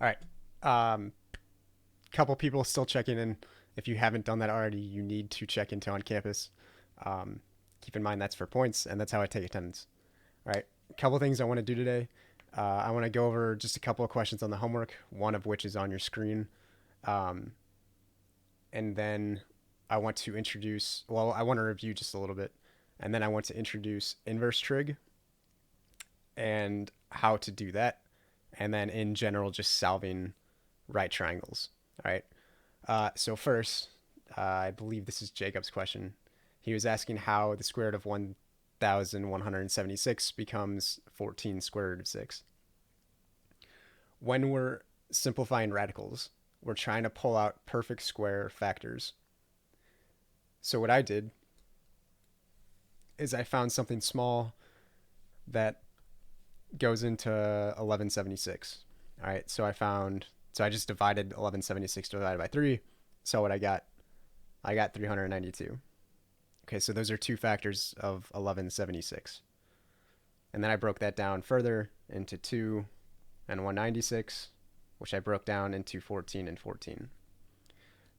All right. Couple people still checking in. If you haven't done that already, you need to check into on campus. Um, Keep in mind that's for points, and that's how I take attendance. All right. A couple things I want to do today. I want to go over just a couple of questions on the homework, one of which is on your screen. Um, and then I want to introduce, well, I want to review just a little bit. And then I want to introduce inverse trig and how to do that. And then in general, just solving right triangles. All right. So first, I believe this is Jacob's question. He was asking how the square root of 1,176 becomes 14 square root of 6. When we're simplifying radicals, we're trying to pull out perfect square factors. So what I did is I found something small that goes into 1176. All right, so I just divided 1176 divided by 3. So what I got 392. Okay, so those are two factors of 1176. And then I broke that down further into 2 and 196, which I broke down into 14 and 14.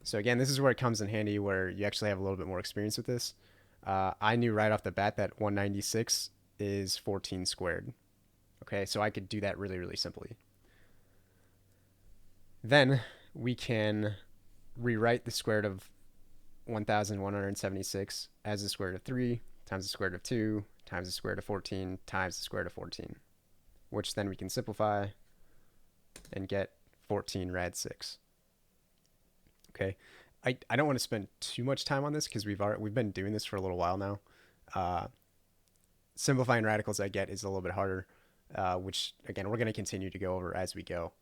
So again, this is where it comes in handy where you actually have a little bit more experience with this. I knew right off the bat that 196 is 14 squared. Okay, so I could do that really, really simply. Then we can rewrite the square root of 1,176 as the square root of 3 times the square root of 2 times the square root of 14 times the square root of 14, which then we can simplify and get 14 rad 6. Okay, I don't want to spend too much time on this because we've been doing this for a little while now. Uh, Simplifying radicals I get is a little bit harder, which again we're going to continue to go over as we go,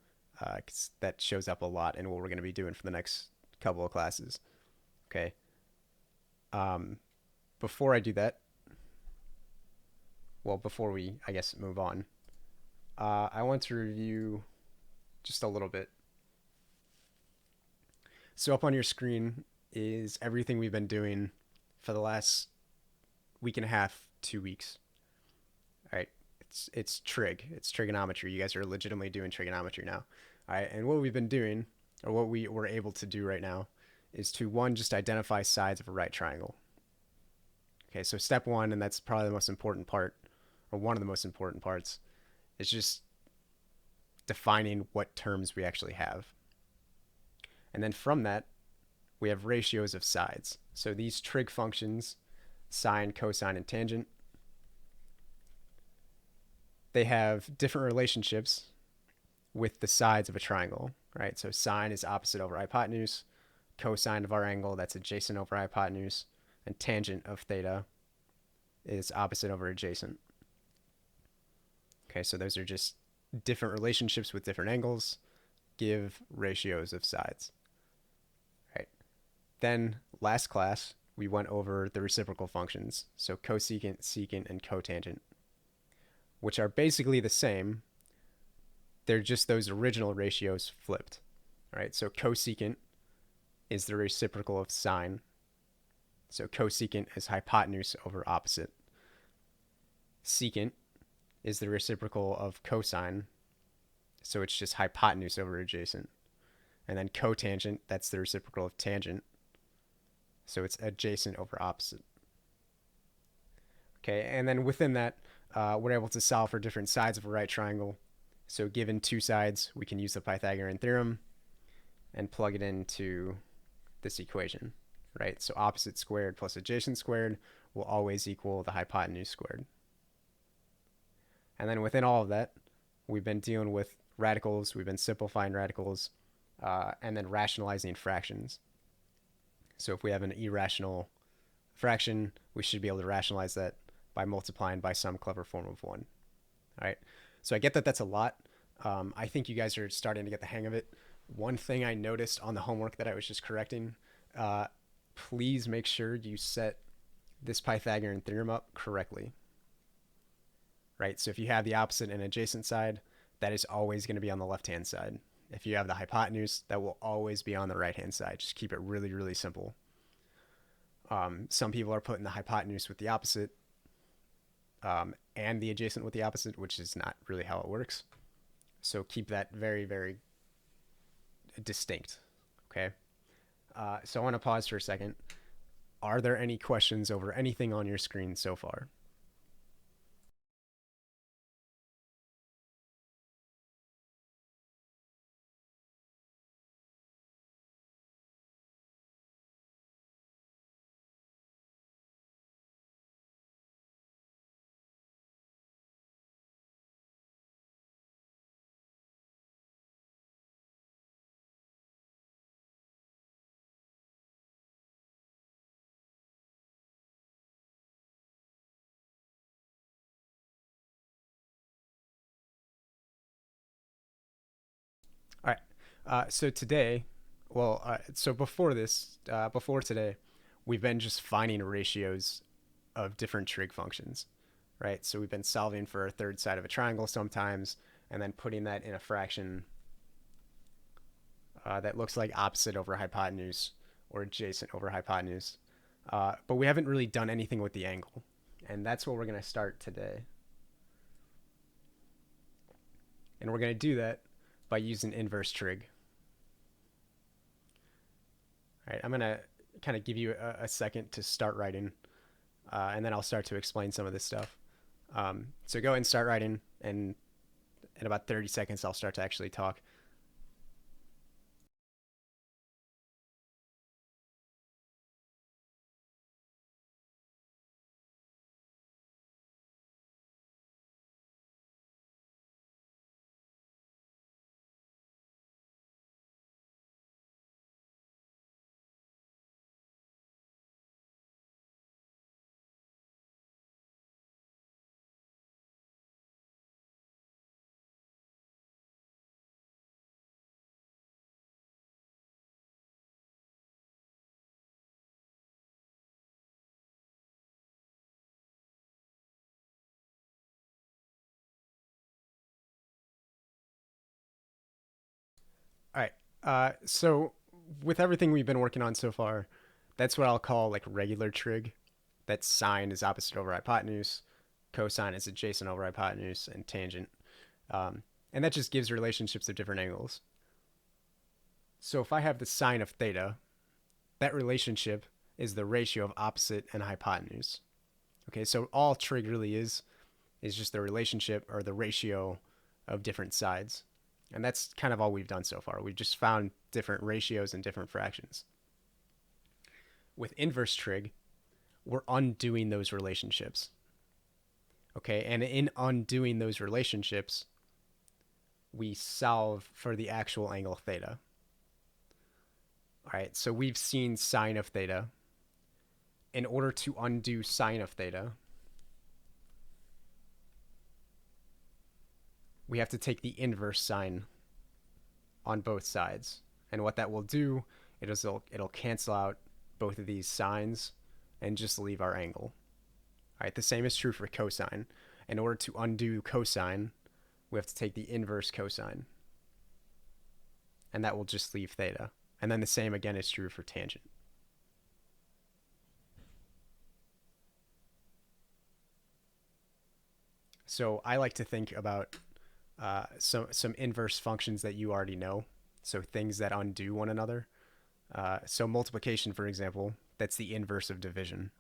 because that shows up a lot in what we're going to be doing for the next couple of classes. Okay. Um, Before I do that, well, before we I guess move on, I want to review just a little bit. So up on your screen is everything we've been doing for the last week and a half, 2 weeks. All right, it's trigonometry. You guys are legitimately doing trigonometry now. All right, and what we've been doing, or what we were able to do right now, is to one just identify sides of a right triangle. Okay, so step one, and that's probably the most important part, or one of the most important parts, is just defining what terms we actually have. And then from that, we have ratios of sides. So these trig functions, sine, cosine, and tangent, they have different relationships with the sides of a triangle, right? So sine is opposite over hypotenuse, cosine of our angle, that's adjacent over hypotenuse, and tangent of theta is opposite over adjacent. Okay, so those are just different relationships with different angles, give ratios of sides. Right. Then last class, we went over the reciprocal functions, so cosecant, secant, and cotangent, which are basically the same. They're just those original ratios flipped. All right, so cosecant is the reciprocal of sine. So cosecant is hypotenuse over opposite. Secant is the reciprocal of cosine. So it's just hypotenuse over adjacent. And then cotangent, that's the reciprocal of tangent. So it's adjacent over opposite. Okay, and then within that, we're able to solve for different sides of a right triangle. So given two sides, we can use the Pythagorean theorem and plug it into this equation, right? So opposite squared plus adjacent squared will always equal the hypotenuse squared. And then within all of that, we've been dealing with radicals, we've been simplifying radicals, and then rationalizing fractions. So if we have an irrational fraction, we should be able to rationalize that by multiplying by some clever form of 1. All right. So I get that that's a lot. I think you guys are starting to get the hang of it. One thing I noticed on the homework that I was just correcting, please make sure you set this Pythagorean theorem up correctly. Right? So if you have the opposite and adjacent side, that is always going to be on the left-hand side. If you have the hypotenuse, that will always be on the right-hand side. Just keep it really, really simple. Some people are putting the hypotenuse with the opposite and the adjacent with the opposite, which is not really how it works. So keep that very, very distinct. Okay. So I want to pause for a second. Are there any questions over anything on your screen so far? All right. So today, so before this, before today, we've been just finding ratios of different trig functions, right? So we've been solving for a third side of a triangle sometimes, and then putting that in a fraction that looks like opposite over hypotenuse or adjacent over hypotenuse. But we haven't really done anything with the angle, and that's what we're going to start today. And we're going to do that by using inverse trig. All right, I'm going to kind of give you a second to start writing, and then I'll start to explain some of this stuff. So go ahead and start writing, and in about 30 seconds, I'll start to actually talk. All right. So with everything we've been working on so far, that's what I'll call like regular trig. That sine is opposite over hypotenuse, cosine is adjacent over hypotenuse, and tangent. And that just gives relationships of different angles. So if I have the sine of theta, that relationship is the ratio of opposite and hypotenuse. Okay, so all trig really is just the relationship or the ratio of different sides. And that's kind of all we've done so far. We've just found different ratios and different fractions. With inverse trig, we're undoing those relationships. Okay, and in undoing those relationships, we solve for the actual angle theta. All right, so we've seen sine of theta. In order to undo sine of theta, we have to take the inverse sine on both sides. And what that will do, it'll cancel out both of these sines and just leave our angle. All right, the same is true for cosine. In order to undo cosine, we have to take the inverse cosine. And that will just leave theta. And then the same again is true for tangent. So I like to think about some inverse functions that you already know. So things that undo one another. So multiplication, for example, that's the inverse of division.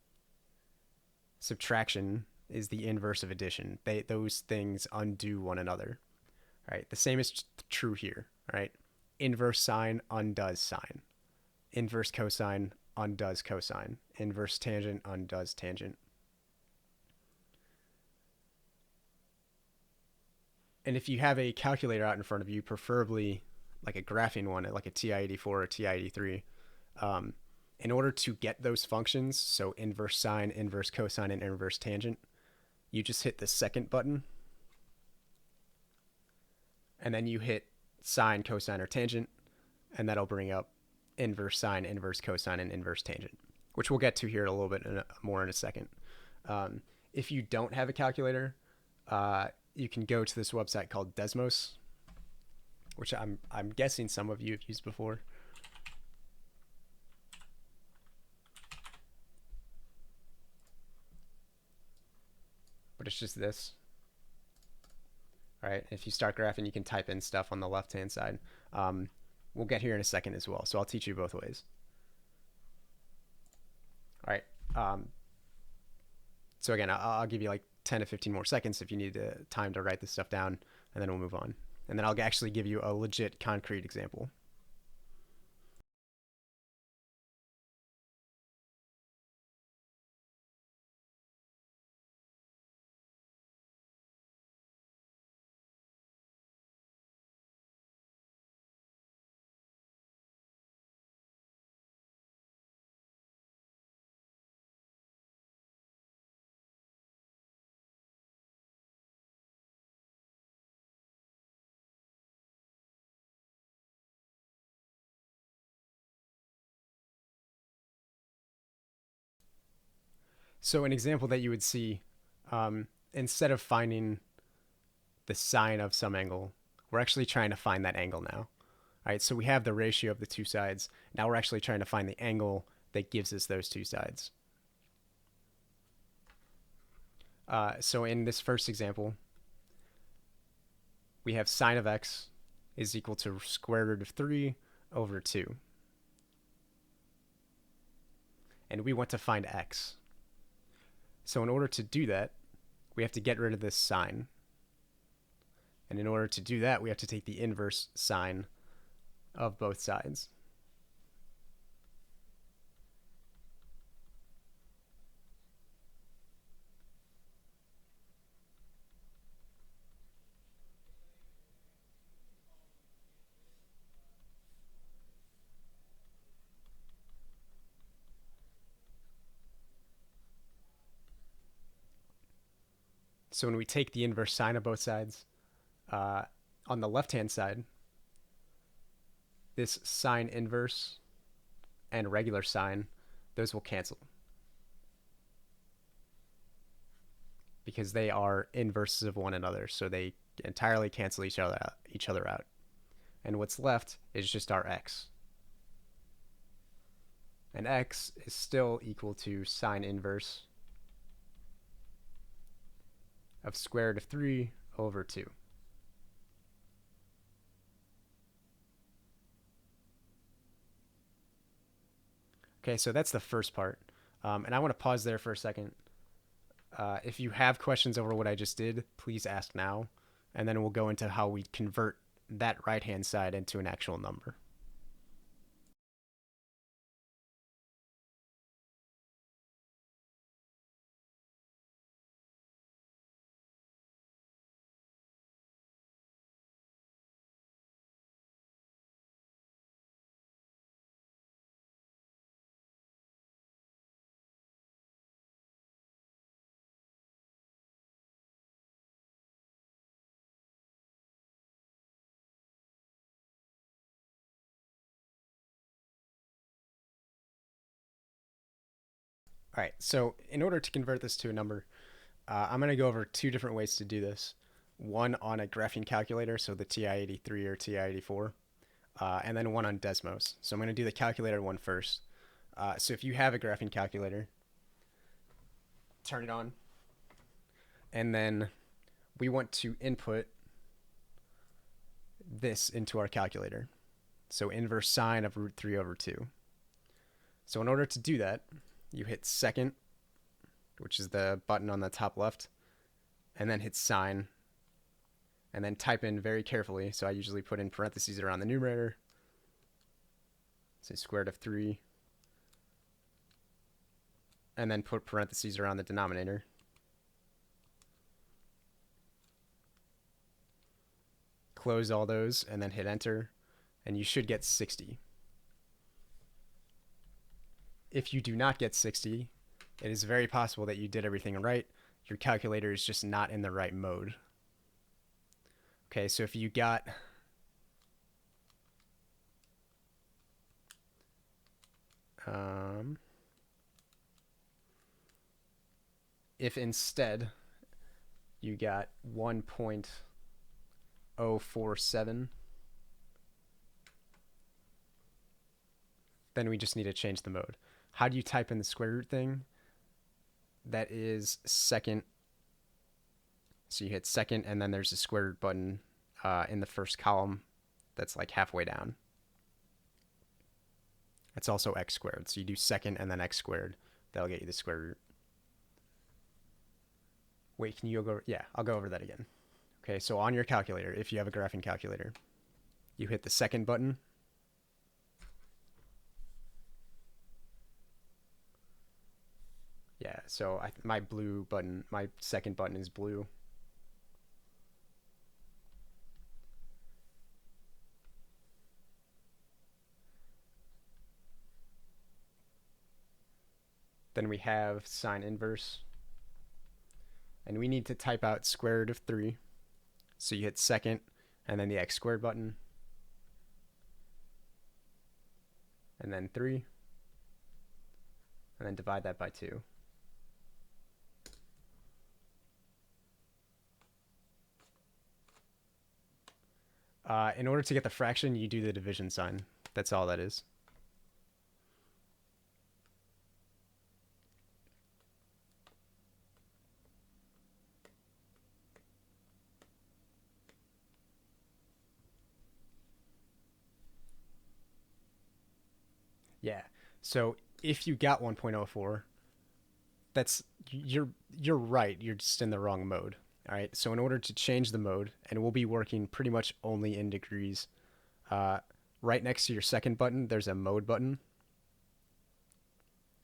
Subtraction is the inverse of addition. Those things undo one another. Right? The same is true here. Right? Inverse sine undoes sine. Inverse cosine undoes cosine. Inverse tangent undoes tangent. And if you have a calculator out in front of you, preferably like a graphing one, like a TI-84 or TI-83, in order to get those functions, so inverse sine, inverse cosine, and inverse tangent, you just hit the second button, and then you hit sine, cosine, or tangent, and that'll bring up inverse sine, inverse cosine, and inverse tangent, which we'll get to here a little bit more in a second. If you don't have a calculator, you can go to this website called Desmos, which I'm guessing some of you have used before. But it's just this. All right, if you start graphing, you can type in stuff on the left-hand side. we'll get here in a second as well. So I'll teach you both ways. All right. So again, I'll give you like 10 to 15 more seconds if you need time to write this stuff down, and then we'll move on. And then I'll actually give you a legit concrete example. So an example that you would see, instead of finding the sine of some angle, we're actually trying to find that angle now. All right, so we have the ratio of the two sides. Now we're actually trying to find the angle that gives us those two sides. So in this first example, we have sine of x is equal to square root of 3 over 2. And we want to find x. So in order to do that, we have to get rid of this sine. And in order to do that, we have to take the inverse sine of both sides. So when we take the inverse sine of both sides, on the left-hand side, this sine inverse and regular sine, those will cancel because they are inverses of one another, so they entirely cancel each other out. And what's left is just our x. And x is still equal to sine inverse of square root of 3 over 2. Okay, so that's the first part. And I want to pause there for a second. If you have questions over what I just did, please ask now. And then we'll go into how we convert that right-hand side into an actual number. All right, so in order to convert this to a number, I'm going to go over two different ways to do this. One on a graphing calculator, so the TI-83 or TI-84, and then one on Desmos. So I'm going to do the calculator one first. So if you have a graphing calculator, turn it on, and then we want to input this into our calculator. So inverse sine of root 3 over 2. So in order to do that, you hit second, which is the button on the top left, and then hit sine, and then type in very carefully. So I usually put in parentheses around the numerator. Say square root of 3, and then put parentheses around the denominator. Close all those, and then hit enter, and you should get 60. If you do not get 60, it is very possible that you did everything right. Your calculator is just not in the right mode. Okay, so if you got if instead you got 1.047, then we just need to change the mode. How do you type in the square root thing? That is second. So you hit second, and then there's a square root button in the first column that's like halfway down. That's also x squared. So you do second and then x squared. That'll get you the square root. Wait, can you go over? Yeah, I'll go over that again. Okay, so on your calculator, if you have a graphing calculator, you hit the second button. Yeah, so my second button is blue. Then we have sine inverse. And we need to type out square root of 3. So you hit second and then the x squared button. And then 3. And then divide that by 2. In order to get the fraction, you do the division sign. That's all that is. Yeah. So if you got 1.04, you're right. You're just in the wrong mode. All right. So in order to change the mode, and we'll be working pretty much only in degrees, right next to your second button, there's a mode button.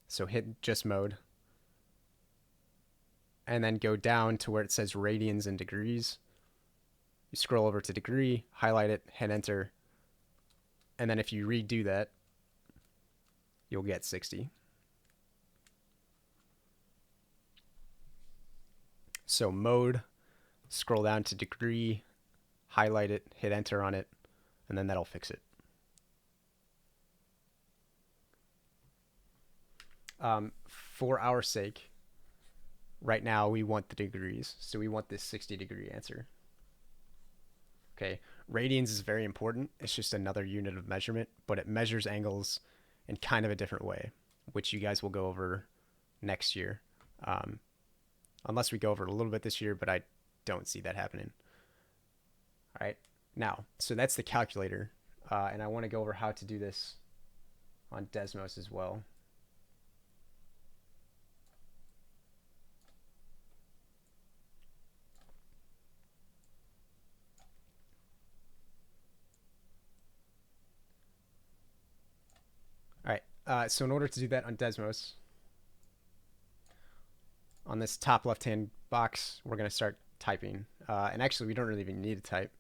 So hit just mode. And then go down to where it says radians and degrees. You scroll over to degree, highlight it, hit enter. And then if you redo that, you'll get 60. So mode, scroll down to degree, highlight it, hit enter on it, and then that'll fix it. For our sake, right now we want the degrees, so we want this 60-degree answer. Okay, radians is very important. It's just another unit of measurement, but it measures angles in kind of a different way, which you guys will go over next year. Unless we go over it a little bit this year, but I don't see that happening. All right, now, so that's the calculator, and I want to go over how to do this on Desmos as well. All right, so in order to do that on Desmos, on this top left-hand box, we're going to start typing. And actually, we don't really even need to type.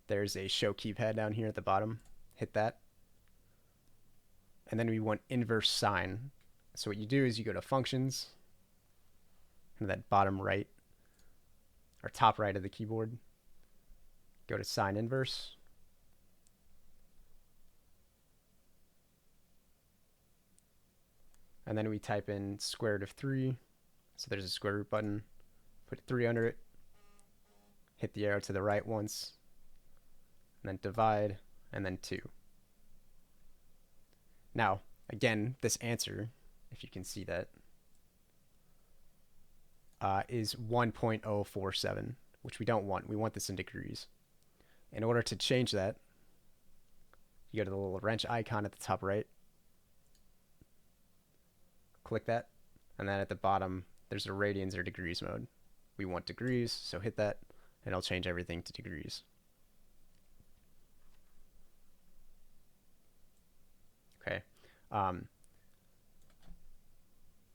There's a show keypad down here at the bottom. Hit that. And then we want inverse sine. So what you do is you go to functions, and that bottom right, or top right of the keyboard, go to sine inverse. And then we type in square root of 3. So there's a square root button. Put 3 under it. Hit the arrow to the right once. And then divide. And then 2. Now, again, this answer, if you can see that, is 1.047, which we don't want. We want this in degrees. In order to change that, you go to the little wrench icon at the top right. Click that, and then at the bottom there's a radians or degrees mode. We want degrees, so hit that, and it'll change everything to degrees. Okay.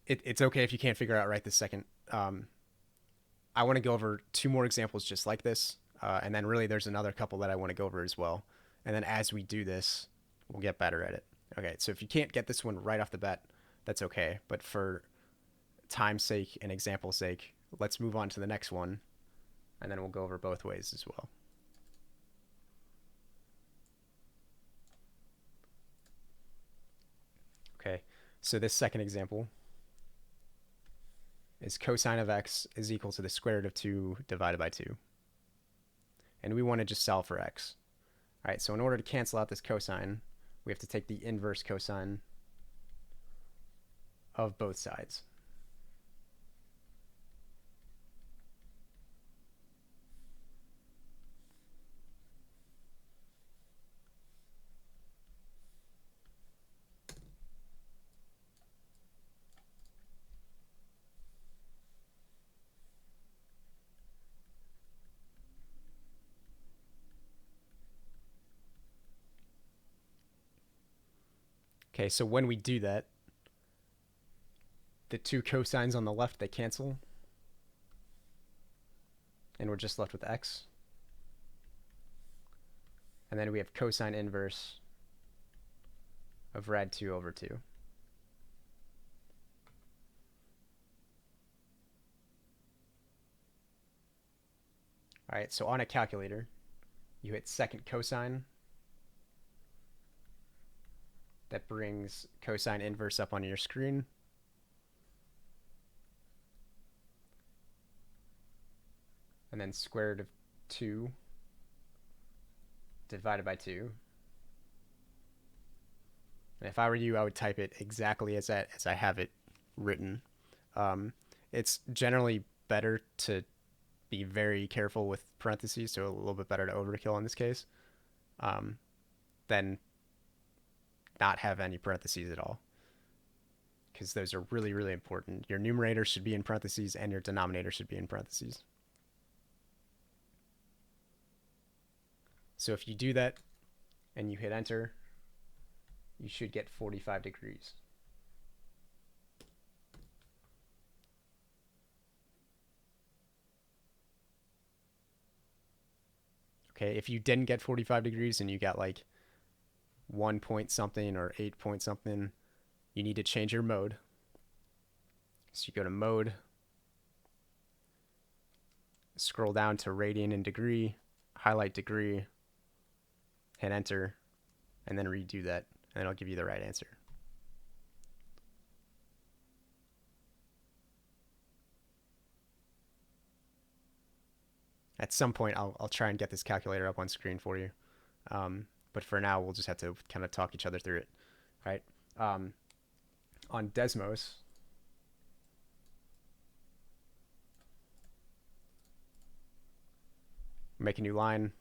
It's okay if you can't figure out right this second. I want to go over 2 more examples just like this, and then really there's another couple that I want to go over as well. And then as we do this, we'll get better at it. Okay, so if you can't get this one right off the bat, that's okay. But for time's sake and example's sake, let's move on to the next one, and then we'll go over both ways as well. Okay, so this second example is cosine of x is equal to the square root of 2 divided by 2. And we want to just solve for x. All right, so in order to cancel out this cosine, we have to take the inverse cosine of both sides. Okay, so when we do that, the two cosines on the left, they cancel. And we're just left with x. And then we have cosine inverse of rad 2 over 2. All right, so on a calculator, you hit second cosine. That brings cosine inverse up on your screen. And then square root of 2 divided by 2. And if I were you, I would type it exactly as I have it written. It's generally better to be very careful with parentheses, so a little bit better to overkill in this case, than not have any parentheses at all, because those are really, really important. Your numerator should be in parentheses and your denominator should be in parentheses. So if you do that and you hit enter, you should get 45 degrees. Okay, if you didn't get 45 degrees and you got like 1 point something or 8 point something, you need to change your mode. So you go to mode, scroll down to radian and degree, highlight degree, hit enter, and then redo that, and it'll give you the right answer. At some point, I'll try and get this calculator up on screen for you. But for now, we'll just have to kind of talk each other through it, right? On Desmos, make a new line.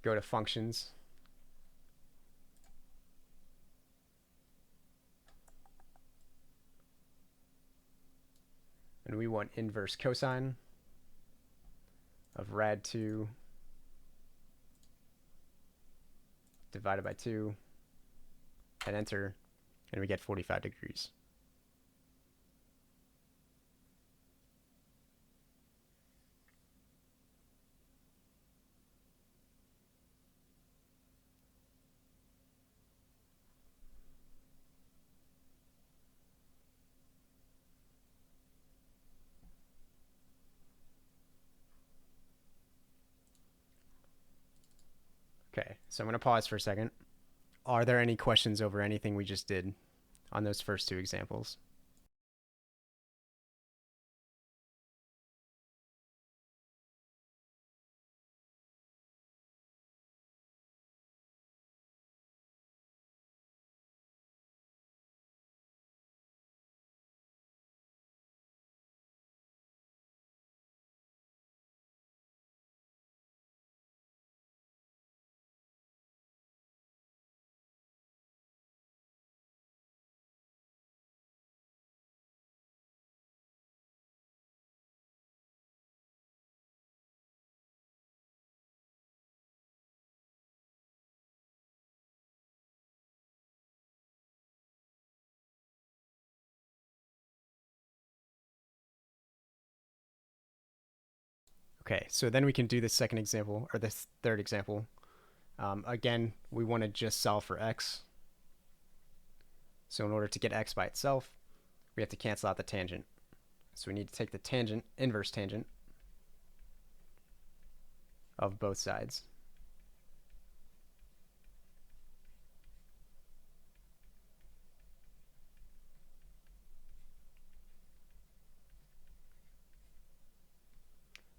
Go to functions. And we want inverse cosine of rad 2 divided by 2, and enter, and we get 45 degrees. Okay, so I'm going to pause for a second. Are there any questions over anything we just did on those first two examples? Okay, so then we can do the second example, or the third example. Again, we want to just solve for x. So in order to get x by itself, we have to cancel out the tangent. So we need to take the tangent, inverse tangent, of both sides.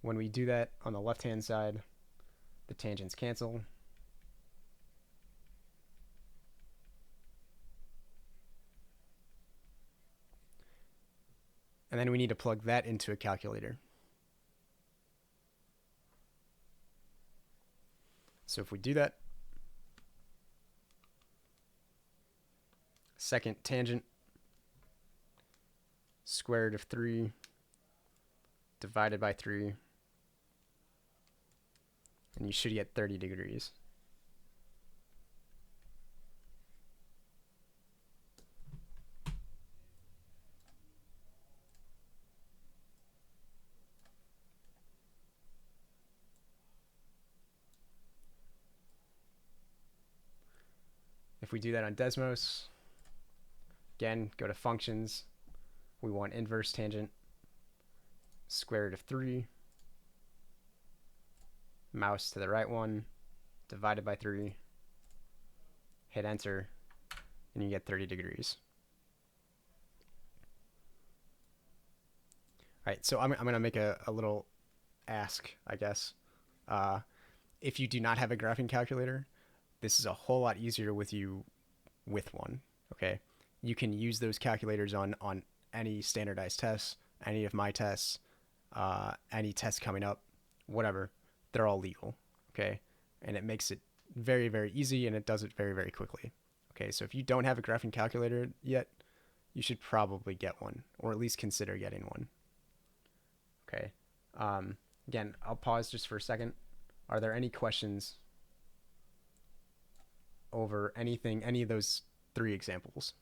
When we do that on the left-hand side, the tangents cancel. And then we need to plug that into a calculator. So if we do that, second tangent, square root of 3 divided by 3, and you should get 30 degrees. If we do that on Desmos, again, go to functions. We want inverse tangent, square root of 3, mouse to the right one, divided by 3, hit enter, and you get 30 degrees. All right, so I'm going to make a little ask, I guess. If you do not have a graphing calculator, this is a whole lot easier with one, okay? You can use those calculators on any standardized tests, any of my tests, any tests coming up, whatever. They're all legal, okay? And it makes it very, very easy, and it does it very, very quickly. Okay, so if you don't have a graphing calculator yet, you should probably get one, or at least consider getting one. Okay. Again, I'll pause just for a second. Are there any questions over anything, any of those 3 examples?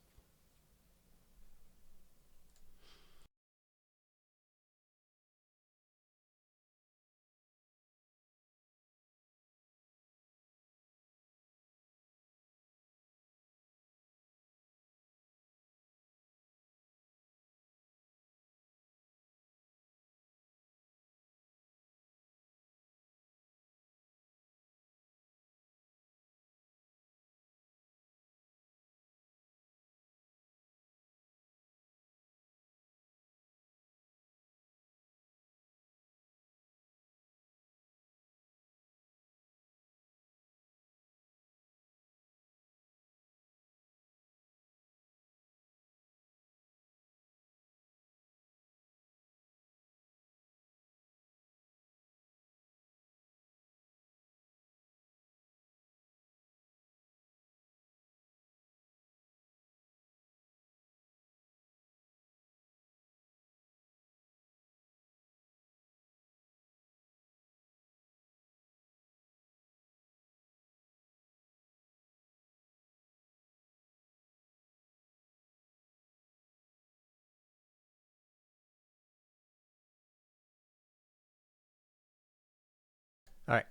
All right.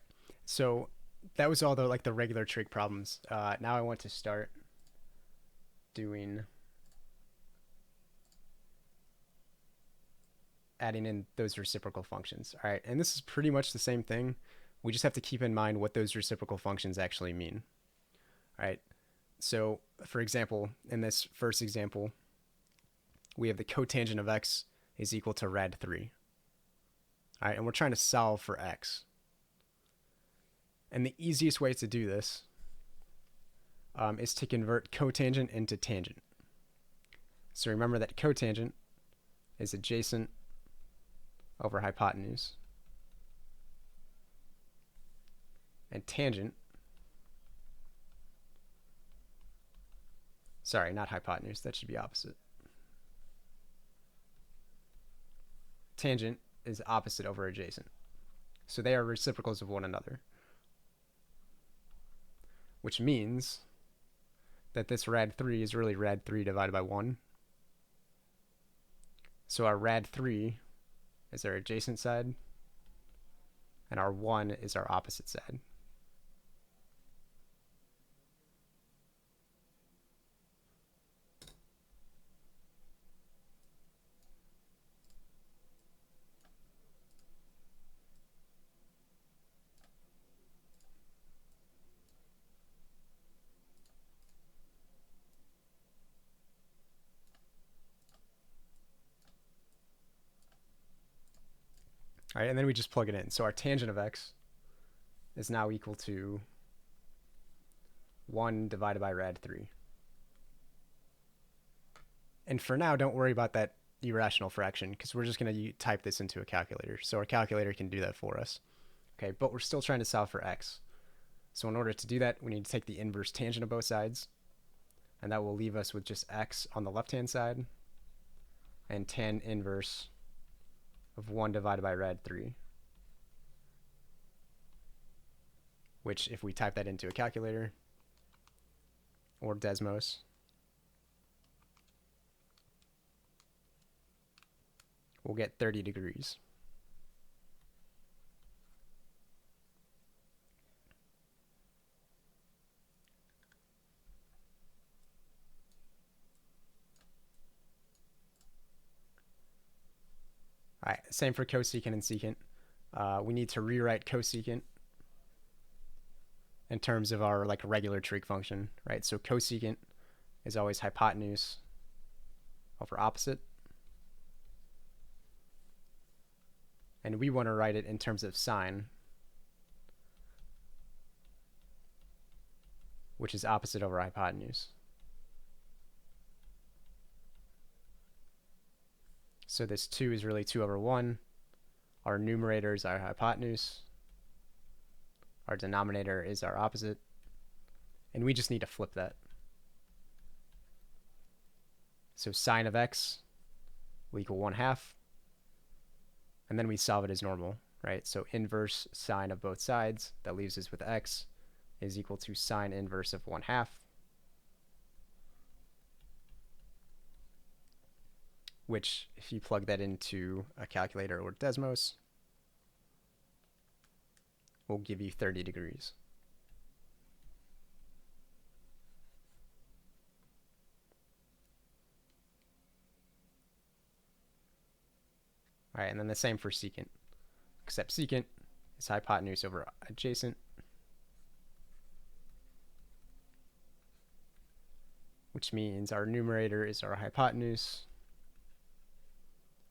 So that was all the regular trig problems. Now I want to start doing adding in those reciprocal functions. All right, and this is pretty much the same thing. We just have to keep in mind what those reciprocal functions actually mean. All right, so for example, in this first example, we have the cotangent of x is equal to rad 3. All right, and we're trying to solve for x. And the easiest way to do this is to convert cotangent into tangent. So remember that cotangent is adjacent over hypotenuse. And tangent, sorry, not hypotenuse, that should be opposite. Tangent is opposite over adjacent. So they are reciprocals of one another. Which means that this rad 3 is really rad 3 divided by 1. So our rad 3 is our adjacent side, and our 1 is our opposite side. All right, and then we just plug it in. So our tangent of x is now equal to 1 divided by rad 3. And for now, don't worry about that irrational fraction, because we're just going to type this into a calculator. So our calculator can do that for us. Okay, but we're still trying to solve for x. So in order to do that, we need to take the inverse tangent of both sides. And that will leave us with just x on the left-hand side and tan inverse of 1 divided by rad 3, which if we type that into a calculator or Desmos, we'll get 30 degrees. All right, same for cosecant and secant. We need to rewrite cosecant in terms of our like regular trig function, right? So cosecant is always hypotenuse over opposite. And we want to write it in terms of sine, which is opposite over hypotenuse. So this 2 is really 2 over 1. Our numerator is our hypotenuse. Our denominator is our opposite. And we just need to flip that. So sine of x will equal 1/2. And then we solve it as normal, right? So inverse sine of both sides, that leaves us with x, is equal to sine inverse of 1/2. Which, if you plug that into a calculator or Desmos, will give you 30 degrees. All right, and then the same for secant, except secant is hypotenuse over adjacent, which means our numerator is our hypotenuse,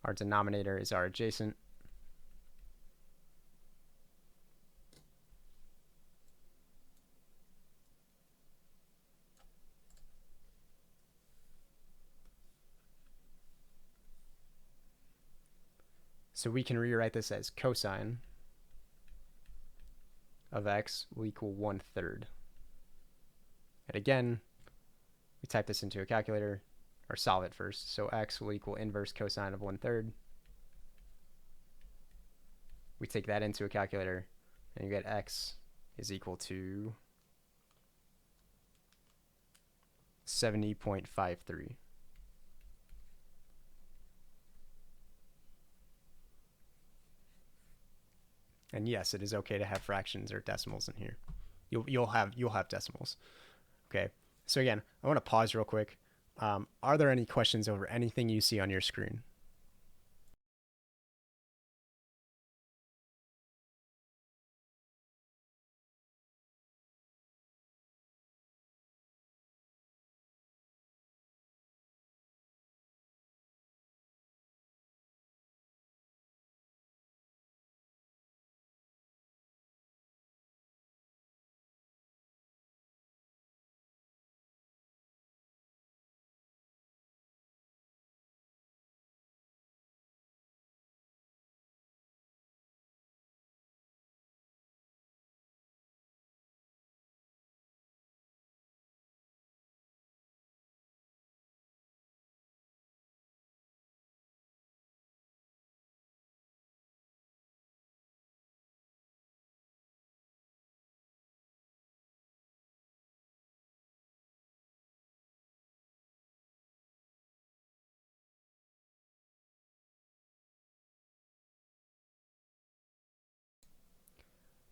our denominator is our adjacent, so we can rewrite this as cosine of x will equal 1/3. And again, we type this into a calculator, or solve it first. So x will equal inverse cosine of 1/3. We take that into a calculator, and you get x is equal to 70.53. And yes, it is okay to have fractions or decimals in here. You'll have decimals. Okay. So again, I want to pause real quick. Are there any questions over anything you see on your screen?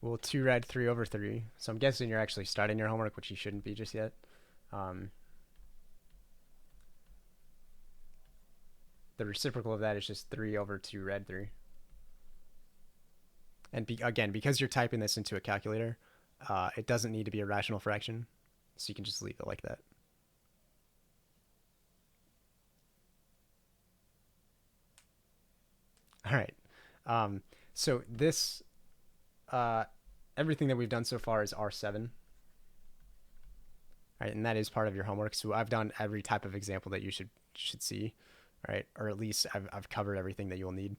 Well, 2 rad 3 over 3. So I'm guessing you're actually starting your homework, which you shouldn't be just yet. The reciprocal of that is just 3 over 2 rad 3. And again, because you're typing this into a calculator, it doesn't need to be a rational fraction. So you can just leave it like that. All right. So this, everything that we've done so far is R7. Right, and that is part of your homework. So I've done every type of example that you should see, right? Or at least I've covered everything that you'll need.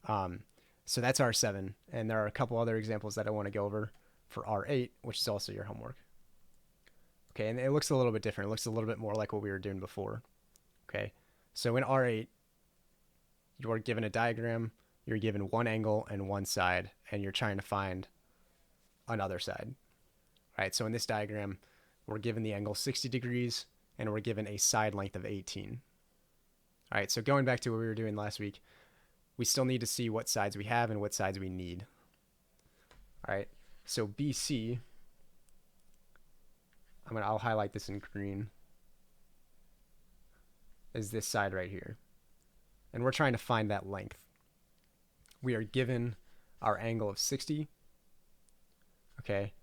So that's R7, and there are a couple other examples that I want to go over for R8, which is also your homework. Okay, and it looks a little bit different. It looks a little bit more like what we were doing before. Okay, so in R8, you are given a diagram you're given one angle and one side, and you're trying to find another side, right? So in this diagram, we're given the angle 60 degrees, and we're given a side length of 18. All right, so going back to what we were doing last week, we still need to see what sides we have and what sides we need. All right, so BC, I'll highlight this in green, is this side right here. And we're trying to find that length. We are given our angle of 60, okay?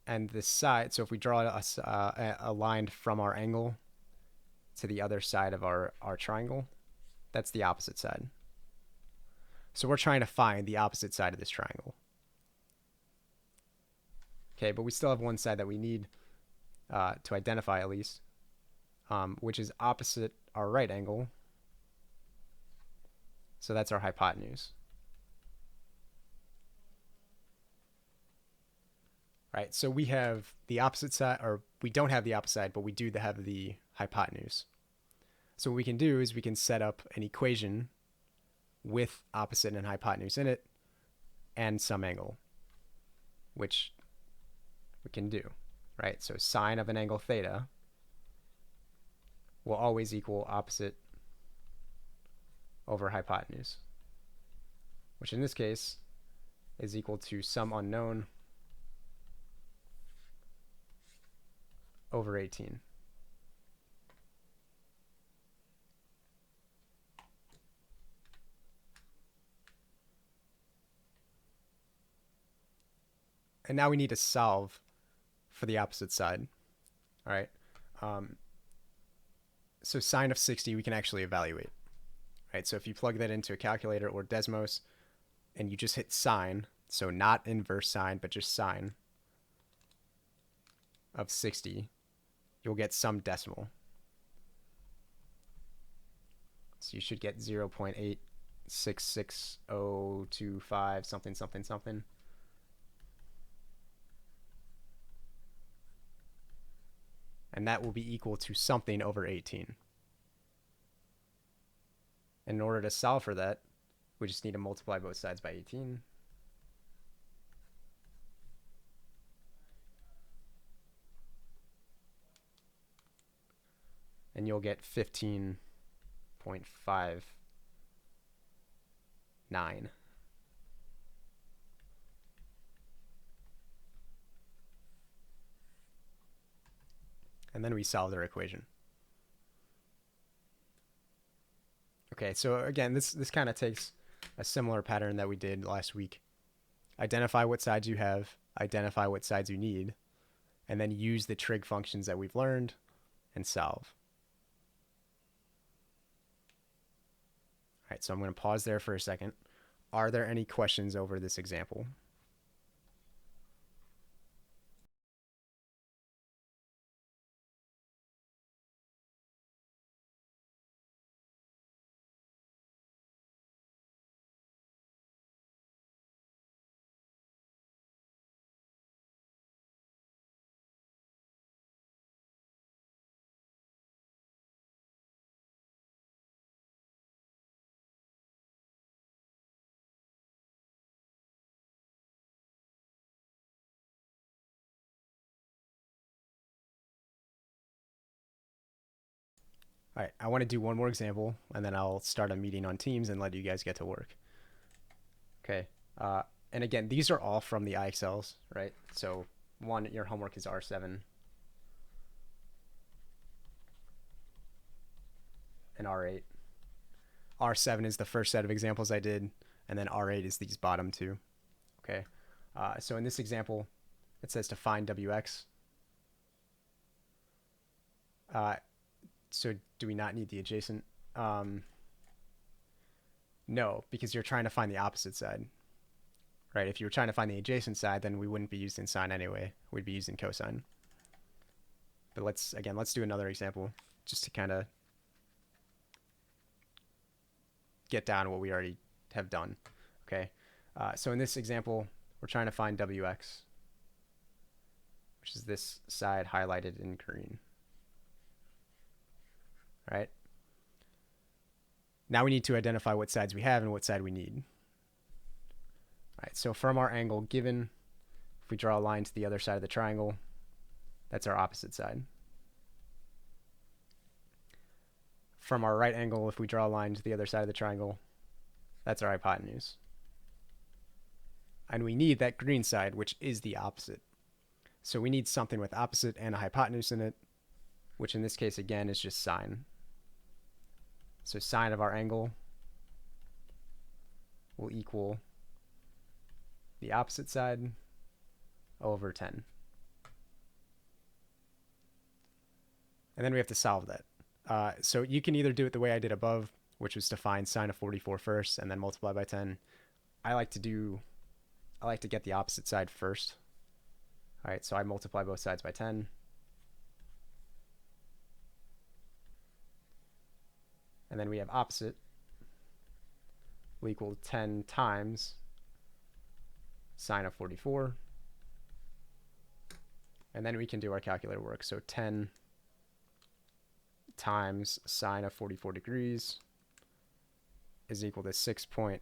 And this side, so if we draw a line from our angle to the other side of our triangle, that's the opposite side. So we're trying to find the opposite side of this triangle. Okay, but we still have one side that we need to identify at least, which is opposite our right angle. So that's our hypotenuse. Right, so we have the opposite side, or we don't have the opposite side, but we do have the hypotenuse. So what we can do is we can set up an equation with opposite and hypotenuse in it and some angle, which we can do, right? So sine of an angle theta will always equal opposite over hypotenuse, which in this case is equal to some unknown over 18. And now we need to solve for the opposite side. All right. So sine of 60 we can actually evaluate. Right. So if you plug that into a calculator or Desmos and you just hit sine, so not inverse sine, but just sine of 60, you'll get some decimal. So you should get 0.866025 something something something. And that will be equal to something over 18. And in order to solve for that, we just need to multiply both sides by 18. And you'll get 15.59. And then we solve their equation. Okay, so again, this kind of takes a similar pattern that we did last week. Identify what sides you have, identify what sides you need, and then use the trig functions that we've learned and solve. All right, so I'm going to pause there for a second. Are there any questions over this example? All right, I want to do one more example, and then I'll start a meeting on Teams and let you guys get to work. Okay, and again, these are all from the IXLs, right? So one, your homework is R7 and R8. R7 is the first set of examples I did, and then R8 is these bottom two. Okay, so in this example, it says to find WX. So do we not need the adjacent? No, because you're trying to find the opposite side, right? If you were trying to find the adjacent side, then we wouldn't be using sine anyway. We'd be using cosine. But let's do another example just to kind of get down what we already have done. Okay, so in this example, we're trying to find WX, which is this side highlighted in green. Right? Now we need to identify what sides we have and what side we need. All right, so from our angle given, if we draw a line to the other side of the triangle, that's our opposite side. From our right angle, if we draw a line to the other side of the triangle, that's our hypotenuse. And we need that green side, which is the opposite. So we need something with opposite and a hypotenuse in it, which in this case, again, is just sine. So sine of our angle will equal the opposite side over 10. And then we have to solve that. So you can either do it the way I did above, which was to find sine of 44 first and then multiply by 10. I like to get the opposite side first. All right, so I multiply both sides by 10. And then we have opposite will equal 10 times sine of 44. And then we can do our calculator work. So 10 times sine of 44 degrees is equal to 6.95.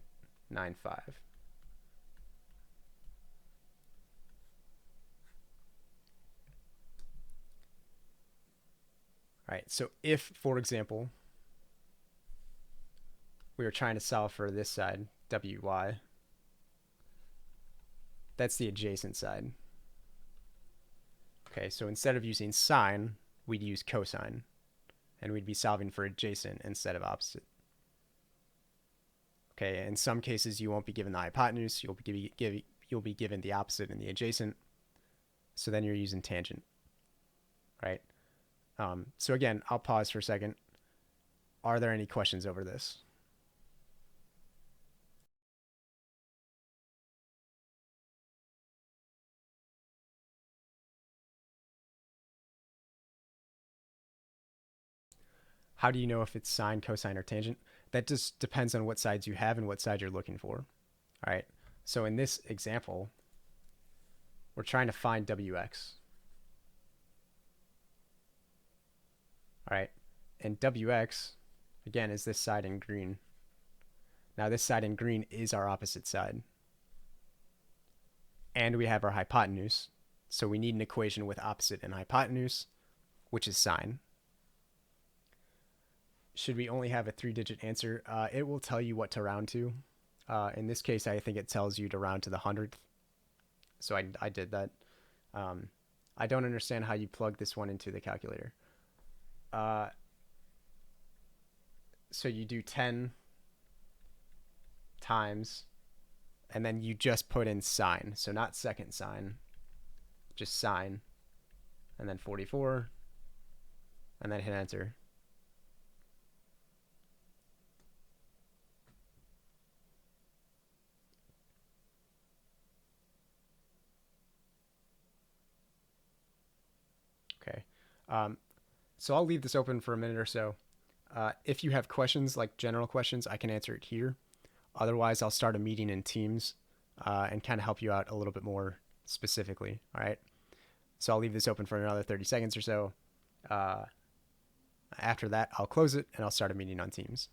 All right, so if, for example, we were trying to solve for this side, WY, that's the adjacent side. Okay, so instead of using sine, we'd use cosine, and we'd be solving for adjacent instead of opposite. Okay, in some cases, you won't be given the hypotenuse, you'll be given the opposite and the adjacent, so then you're using tangent, right? So again, I'll pause for a second. Are there any questions over this? How do you know if it's sine, cosine, or tangent? That just depends on what sides you have and what side you're looking for. All right, so in this example, we're trying to find WX. All right, and WX, again, is this side in green. Now this side in green is our opposite side. And we have our hypotenuse, so we need an equation with opposite and hypotenuse, which is sine. Should we only have a 3-digit answer? It will tell you what to round to. In this case, I think it tells you to round to the 100th. So I did that. I don't understand how you plug this one into the calculator. So you do 10 times, and then you just put in sine. So not second sine, just sine, and then 44, and then hit enter. Okay. So I'll leave this open for a minute or so. If you have questions, like general questions, I can answer it here. Otherwise, I'll start a meeting in Teams and kind of help you out a little bit more specifically. All right. So I'll leave this open for another 30 seconds or so. After that, I'll close it and I'll start a meeting on Teams.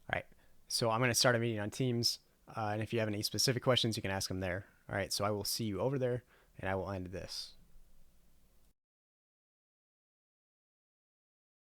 All right. So I'm going to start a meeting on Teams. And if you have any specific questions, you can ask them there. All right. So I will see you over there, and I will end this.